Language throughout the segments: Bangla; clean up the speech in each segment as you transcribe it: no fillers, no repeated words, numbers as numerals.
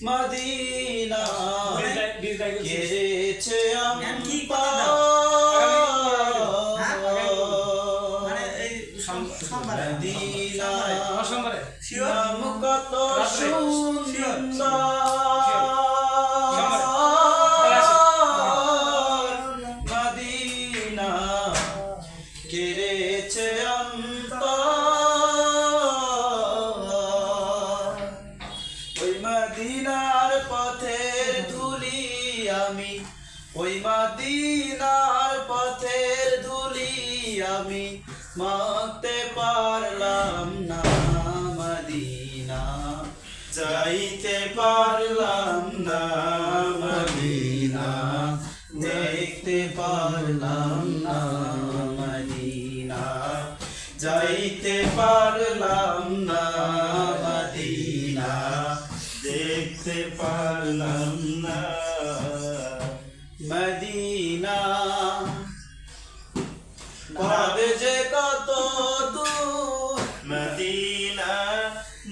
মদিনা কেড়েছে নাম কত মদিনা কেড়েছে ওই মদিনার পথের ধুলি আমি, ওই মদিনার পথের ধুলি আমি মাখতে পারলাম না। মদিনা যাইতে পারলাম না, মদিনা দেখতে পারলাম না। মদিনা যাইতে পারলাম না, মদিনা দেখতে পারলাম না। মদিনা পথ যে কত দূর, মদিনা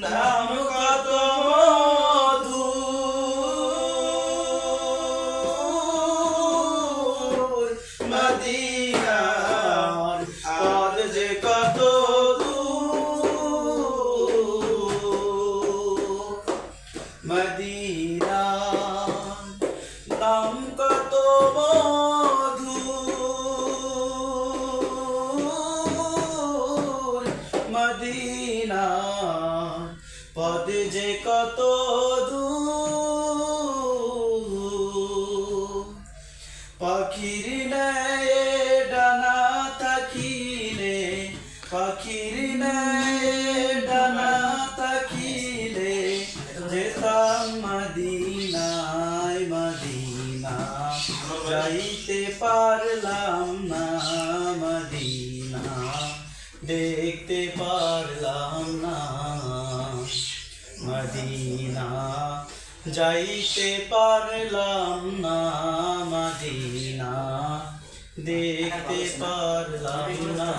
নাম কত মধুর। মদিনার পথ যে কত দূর, মদিনা নাম কত মধুর। মদিনা পদ যে কত দূর। পাখির ন্যায় ডানা থাকিলে, পাখির ন্যায় ডানা থাকিলে যেতাম মদিনায়। মদিনা যাইতে পারলাম না, মদিনা দেখতে পারলাম না। মদিনা যাইতে পারলাম না, মদিনা দেখতে পারলাম না।